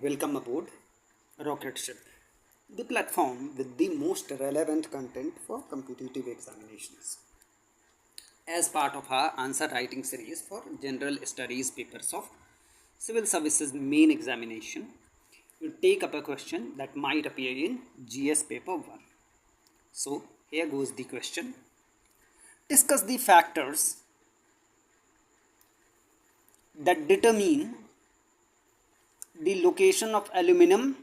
Welcome aboard Rocket Ship, the platform with the most relevant content for competitive examinations. As part of our answer writing series for general studies papers of civil services main examination, we take up a question that might appear in GS paper 1. So, here goes the question. Discuss the factors that determine the location of aluminum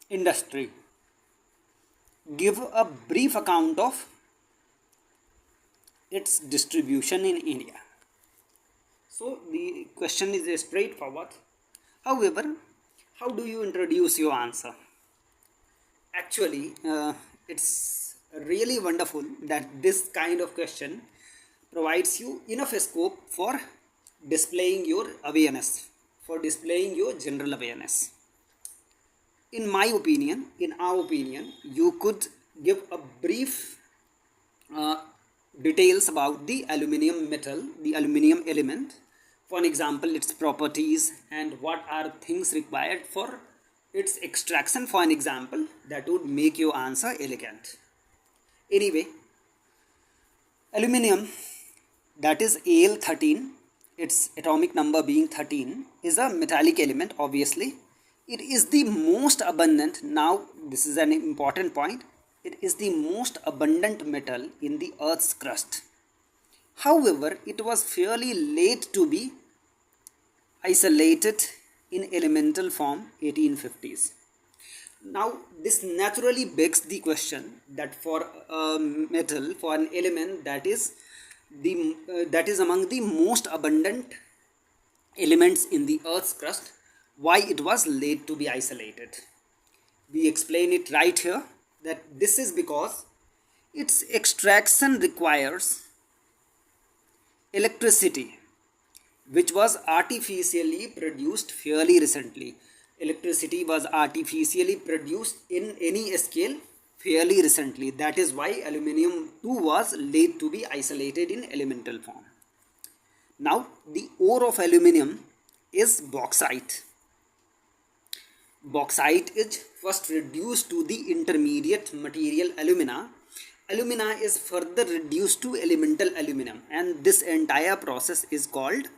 industry. Give a brief account of its distribution in India. So the question is straightforward. However, how do you introduce your answer? Actually, it's really wonderful that this kind of question provides you enough scope for displaying your awareness, for displaying your general awareness. In my opinion, in our opinion, you could give a brief details about the aluminium metal, the aluminium element. For an example, its properties and what are things required for its extraction. For an example, that would make your answer elegant. Anyway, aluminium, that is Al13, its atomic number being 13, is a metallic element. Obviously, it is the most abundant. Now this is an important point. It is the most abundant metal in the Earth's crust. However, it was fairly late to be isolated in elemental form, 1850s. Now this naturally begs the question that for a metal, for an element that is among the most abundant elements in the Earth's crust, why it was late to be isolated. We explain it right here that this is because its extraction requires electricity, which was artificially produced fairly recently. Electricity was artificially produced in any scale fairly recently. That is why aluminium too was late to be isolated in elemental form. Now the ore of aluminium is bauxite. Bauxite is first reduced to the intermediate material alumina. Alumina is further reduced to elemental aluminum, and this entire process is called,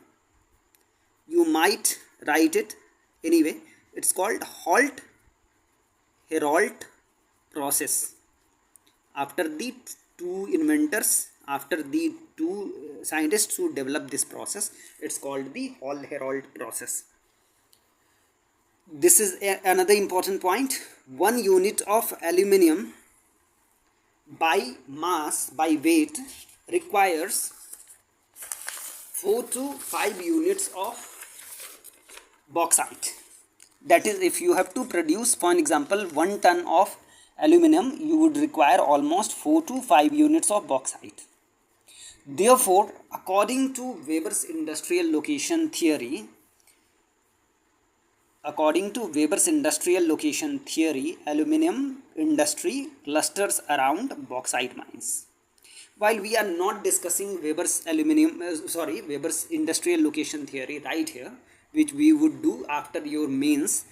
you might write it anyway, it's called Holt-Héroult process. After the two scientists who developed this process, it's called the Holt-Héroult process. This is another important point. 1 unit of aluminium by mass, by weight, requires 4 to 5 units of bauxite. That is, if you have to produce, for an example, 1 ton of aluminum, you would require almost 4 to 5 units of bauxite. Therefore, according to Weber's industrial location theory, aluminum industry clusters around bauxite mines. While we are not discussing Weber's industrial location theory right here, which we would do after your mains,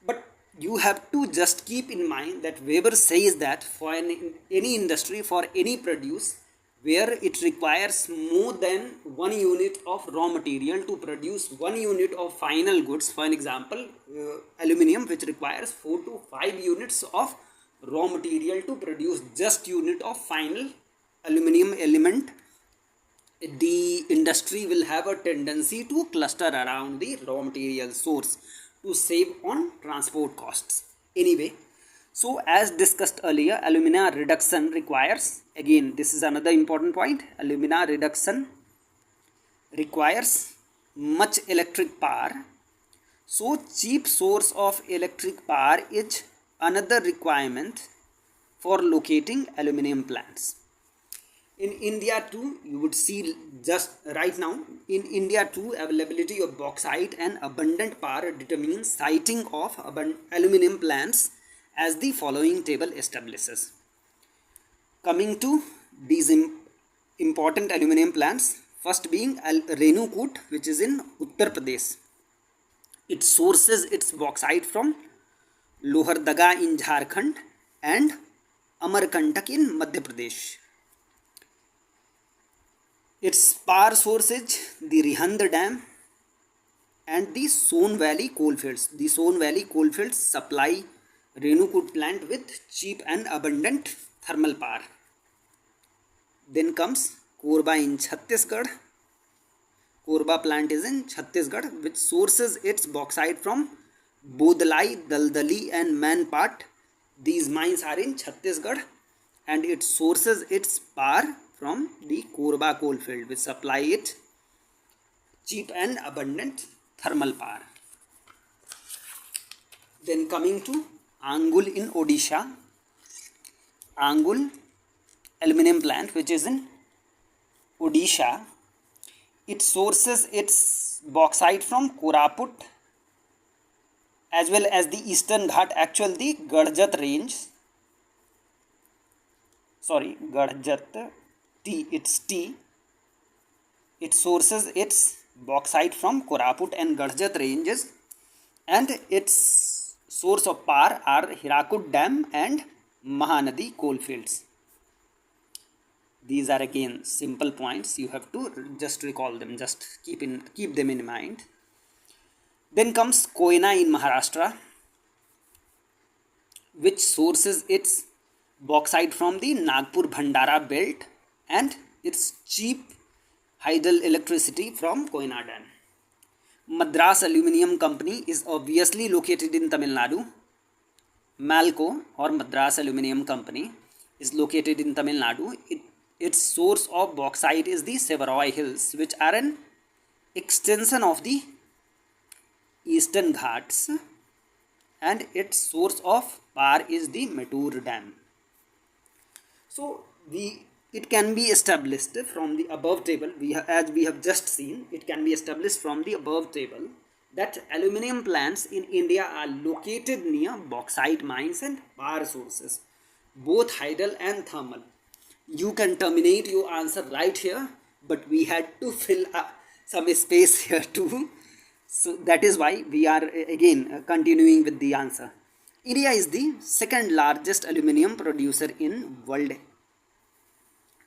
but you have to just keep in mind that Weber says that for any industry, for any produce, where it requires more than 1 unit of raw material to produce 1 unit of final goods, for an example, aluminium, which requires 4 to 5 units of raw material to produce just unit of final aluminium element, the industry will have a tendency to cluster around the raw material source to save on transport costs. Anyway, so as discussed earlier, alumina reduction requires, again this is another important point, alumina reduction requires much electric power. So cheap source of electric power is another requirement for locating aluminium plants. In India too, you would see just right now, in India too, availability of bauxite and abundant power determines siting of aluminium plants as the following table establishes. Coming to these important aluminium plants, first being Renukut, which is in Uttar Pradesh. It sources its bauxite from Lohardaga in Jharkhand and Amarkantak in Madhya Pradesh. Its power sources the Rihand Dam and the Son Valley coalfields. The Son Valley coalfields supply Renukoot plant with cheap and abundant thermal power. Then comes Korba in Chhattisgarh. Korba plant is in Chhattisgarh, which sources its bauxite from Bodlai, Daldali and Manpat. These mines are in Chhattisgarh, and it sources its power from the Korba coalfield, which supply it cheap and abundant thermal power. Then coming to Angul in Odisha. Angul aluminum plant, which is in Odisha, it sources its bauxite from Koraput as well as the Eastern Ghat, actually the Garjat range. Garjat T, it's T. It sources its bauxite from Koraput and Garjat ranges, and its source of power are Hirakud Dam and Mahanadi coalfields. These are again simple points. You have to just recall them, just keep them in mind. Then comes Koyna in Maharashtra, which sources its bauxite from the Nagpur Bhandara belt and its cheap hydel electricity from Koyna Dam. Madras Aluminium Company is obviously located in Tamil Nadu. Malco or Madras Aluminium Company is located in Tamil Nadu. Its source of bauxite is the Sevaroi Hills, which are an extension of the Eastern Ghats, and its source of power is the Mettur Dam. So it can be established from the above table, as we have just seen, it can be established from the above table that aluminium plants in India are located near bauxite mines and power sources, both hydel and thermal. You can terminate your answer right here, but we had to fill some space here too. So that is why we are again continuing with the answer. India is the second largest aluminium producer in world.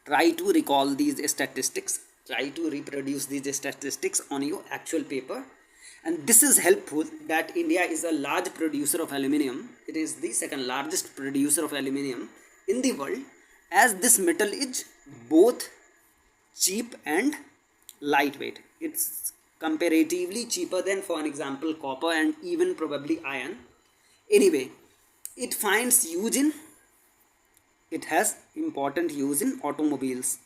Try to recall these statistics. Try to reproduce these statistics on your actual paper. And this is helpful that India is a large producer of aluminium. It is the second largest producer of aluminium in the world, as this metal is both cheap and lightweight. It's comparatively cheaper than, for an example, copper and even probably iron. Anyway, it has important use in automobiles.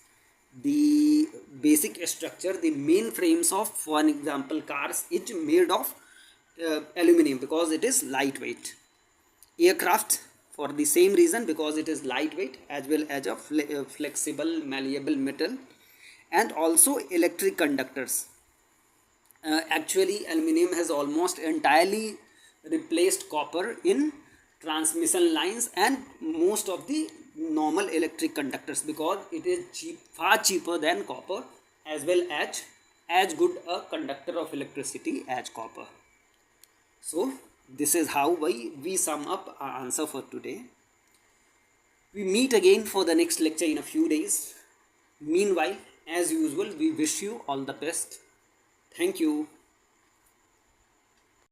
The basic structure, the main frames of, for an example, cars is made of aluminium because it is lightweight. Aircraft, for the same reason, because it is lightweight as well as a flexible, malleable metal, and also electric conductors. Actually, aluminium has almost entirely replaced copper in transmission lines and most of the normal electric conductors, because it is far cheaper than copper, as well as good a conductor of electricity as copper. So this is how we sum up our answer for today. We meet again for the next lecture in a few days. Meanwhile, as usual, we wish you all the best. Thank you.